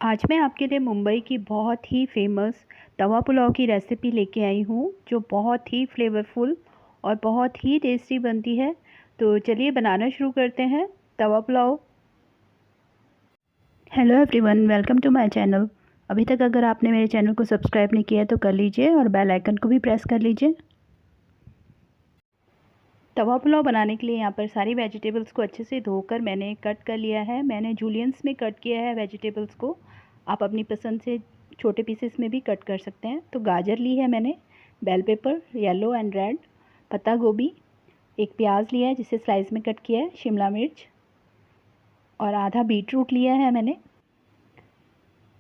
आज मैं आपके लिए मुंबई की बहुत ही फेमस तवा पुलाव की रेसिपी लेके आई हूँ जो बहुत ही फ्लेवरफुल और बहुत ही टेस्टी बनती है। तो चलिए बनाना शुरू करते हैं तवा pulao. Hello everyone, welcome to my channel. अभी तक अगर आपने मेरे चैनल को सब्सक्राइब नहीं किया है तो कर लीजिए और बेल आइकन को भी प्रेस कर लीजिए। तवा पुलाव बनाने के लिए यहाँ पर सारी वेजिटेबल्स को अच्छे से धोकर मैंने कट कर लिया है। मैंने जूलियंस में कट किया है वेजिटेबल्स को। आप अपनी पसंद से छोटे पीसेस में भी कट कर सकते हैं। तो गाजर ली है मैंने, bell pepper yellow and red, पत्ता गोभी, एक प्याज लिया है जिसे स्लाइस में कट किया है, शिमला मिर्च और आधा बीट रूट लिया है मैंने।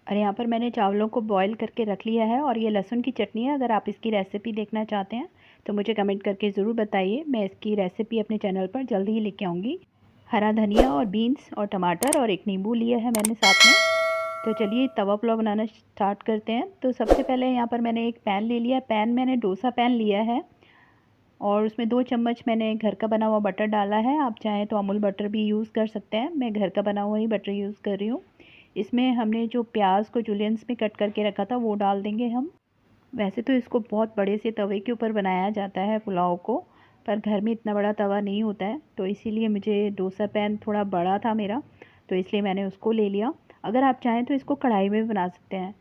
और यहाँ पर मैंने चावलों को बॉईल करके रख लिया है। और ये लहसुन की चटनी है। अगर आप इसकी रेसिपी देखना चाहते हैं तो मुझे कमेंट करके ज़रूर बताइए। मैं इसकी रेसिपी अपने चैनल पर जल्दी ही लेके आऊँगी। हरा धनिया और बीन्स और टमाटर और एक नींबू लिया है मैंने साथ में। तो चलिए तवा पुलाव बनाना स्टार्ट करते हैं। तो सबसे पहले यहाँ पर मैंने एक पैन ले लिया। पैन मैंने डोसा पैन लिया है और उसमें 2 चम्मच मैंने घर का बना हुआ बटर डाला है। आप चाहें तो अमूल बटर भी यूज़ कर सकते हैं। मैं घर का बना हुआ ही बटर यूज़ कर रही हूँ। इसमें हमने जो प्याज को जुलियंस में कट करके रखा था वो डाल देंगे हम। वैसे तो इसको बहुत बड़े से तवे के ऊपर बनाया जाता है पुलाव को, पर घर में इतना बड़ा तवा नहीं होता है तो इसीलिए मुझे डोसा पैन थोड़ा बड़ा था मेरा, तो इसलिए मैंने उसको ले लिया। अगर आप चाहें तो इसको कढ़ाई में भी बना सकते हैं।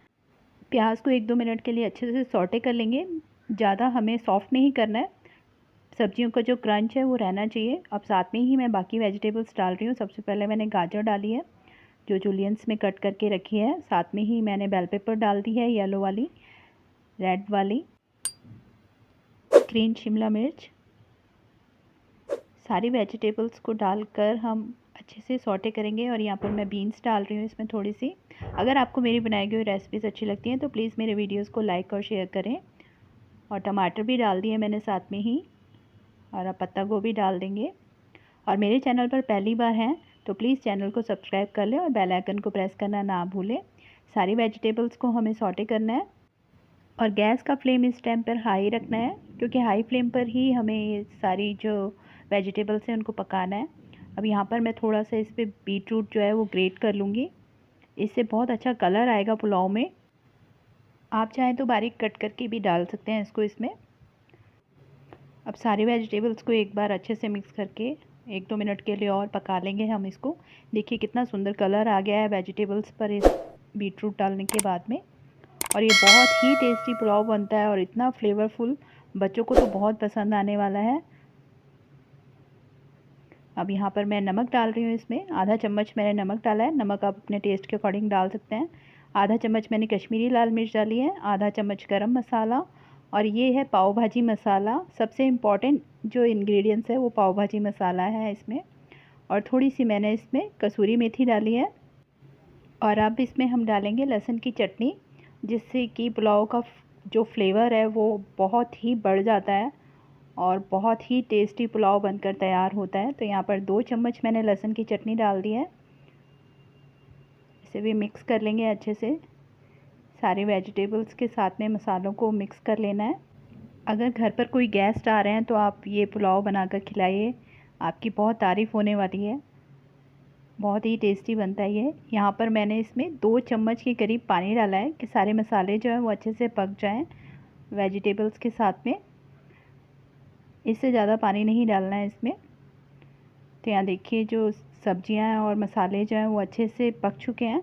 प्याज को 1-2 मिनट के लिए अच्छे से सौटे कर लेंगे। ज़्यादा हमें सॉफ्ट नहीं करना है, सब्जियों का जो क्रंच है वो रहना चाहिए। अब साथ में ही मैं बाकी वेजिटेबल्स डाल रही हूँ। सबसे पहले मैंने गाजर डाली है जो जूलियंस में कट करके रखी है। साथ में ही मैंने बेल पेपर डाल दी है, येलो वाली, रेड वाली, ग्रीन शिमला मिर्च। सारी वेजिटेबल्स को डालकर हम अच्छे से सौटे करेंगे। और यहाँ पर मैं बीन्स डाल रही हूँ इसमें थोड़ी सी। अगर आपको मेरी बनाई गई रेसिपीज़ अच्छी लगती हैं तो प्लीज़ मेरे वीडियोस को लाइक और शेयर करें। और टमाटर भी डाल दिए मैंने साथ में ही, और अब पत्ता गोभी डाल देंगे। और मेरे चैनल पर पहली बार हैं तो प्लीज़ चैनल को सब्सक्राइब कर लें और बेल आइकन को प्रेस करना ना भूलें। सारी वेजिटेबल्स को हमें सौटे करना है और गैस का फ्लेम इस टाइम पर हाई रखना है, क्योंकि हाई फ्लेम पर ही हमें ये सारी जो वेजिटेबल्स हैं उनको पकाना है। अब यहाँ पर मैं थोड़ा सा इस पर बीट रूट जो है वो ग्रेट कर लूँगी। इससे बहुत अच्छा कलर आएगा पुलाव में। आप चाहें तो बारीक कट करके भी डाल सकते हैं इसको इसमें। अब सारी वेजिटेबल्स को एक बार अच्छे से मिक्स करके 1-2 मिनट के लिए और पका लेंगे हम इसको। देखिए कितना सुंदर कलर आ गया है वेजिटेबल्स पर इस बीट रूट डालने के बाद में। और ये बहुत ही टेस्टी पुलाव बनता है और इतना फ्लेवरफुल, बच्चों को तो बहुत पसंद आने वाला है। अब यहाँ पर मैं नमक डाल रही हूँ। इसमें आधा चम्मच मैंने नमक डाला है। नमक आप अपने टेस्ट के अकॉर्डिंग डाल सकते हैं। आधा चम्मच मैंने कश्मीरी लाल मिर्च डाली है, आधा चम्मच गरम मसाला, और ये है पाव भाजी मसाला। सबसे इम्पॉर्टेंट जो इंग्रेडिएंट्स है वो पाव भाजी मसाला है इसमें। और थोड़ी सी मैंने इसमें कसूरी मेथी डाली है। और अब इसमें हम डालेंगे लहसुन की चटनी, जिससे कि पुलाव का जो फ्लेवर है वो बहुत ही बढ़ जाता है और बहुत ही टेस्टी पुलाव बनकर तैयार होता है। तो यहाँ पर 2 चम्मच मैंने लहसुन की चटनी डाल दी है। इसे भी मिक्स कर लेंगे अच्छे से। सारे वेजिटेबल्स के साथ में मसालों को मिक्स कर लेना है। अगर घर पर कोई गेस्ट आ रहे हैं तो आप ये पुलाव बनाकर खिलाइए, आपकी बहुत तारीफ़ होने वाली है। बहुत ही टेस्टी बनता है ये। यहाँ पर मैंने इसमें 2 चम्मच के करीब पानी डाला है कि सारे मसाले जो हैं वो अच्छे से पक जाएं वेजिटेबल्स के साथ में। इससे ज़्यादा पानी नहीं डालना है इसमें। तो यहाँ देखिए जो सब्जियां हैं और मसाले जो हैं वो अच्छे से पक चुके हैं।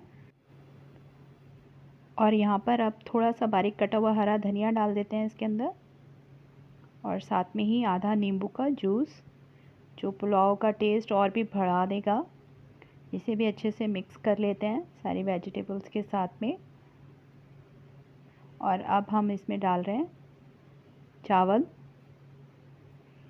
और यहाँ पर अब थोड़ा सा बारीक कटा हुआ हरा धनिया डाल देते हैं इसके अंदर, और साथ में ही आधा नींबू का जूस जो पुलाव का टेस्ट और भी बढ़ा देगा। इसे भी अच्छे से मिक्स कर लेते हैं सारी वेजिटेबल्स के साथ में। और अब हम इसमें डाल रहे हैं चावल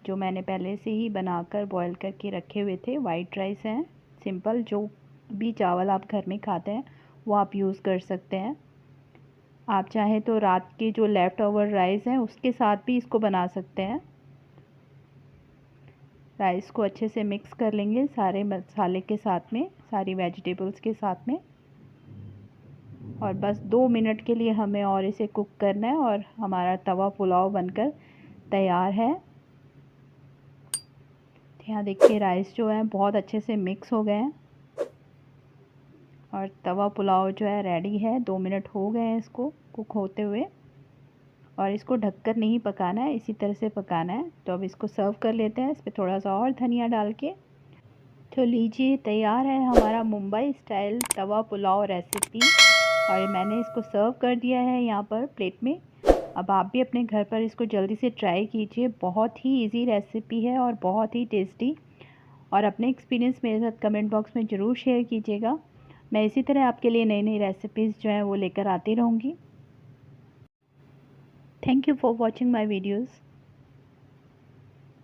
जो मैंने पहले से ही बनाकर बॉईल करके रखे हुए थे। वाइट राइस हैं, सिंपल जो भी चावल आप घर में खाते हैं वो आप यूज़ कर सकते हैं। आप चाहें तो रात के जो लेफ़्ट ओवर राइस हैं उसके साथ भी इसको बना सकते हैं। राइस को अच्छे से मिक्स कर लेंगे सारे मसाले के साथ में, सारी वेजिटेबल्स के साथ में। और बस 2 मिनट के लिए हमें और इसे कुक करना है और हमारा तवा पुलाव बनकर तैयार है। यहाँ देखिए राइस जो है बहुत अच्छे से मिक्स हो गए हैं। और तवा पुलाव जो है रेडी है। 2 मिनट हो गए हैं इसको कुक होते हुए, और इसको ढककर नहीं पकाना है, इसी तरह से पकाना है। तो अब इसको सर्व कर लेते हैं, इस पर थोड़ा सा और धनिया डाल के। तो लीजिए, तैयार है हमारा मुंबई स्टाइल तवा पुलाव रेसिपी, और मैंने इसको सर्व कर दिया है यहाँ पर प्लेट में। अब आप भी अपने घर पर इसको जल्दी से ट्राई कीजिए। बहुत ही इजी रेसिपी है और बहुत ही टेस्टी। और अपने एक्सपीरियंस मेरे साथ कमेंट बॉक्स में ज़रूर शेयर कीजिएगा। मैं इसी तरह आपके लिए नई नई रेसिपीज़ जो हैं वो लेकर आती रहूँगी। Thank you for watching my videos.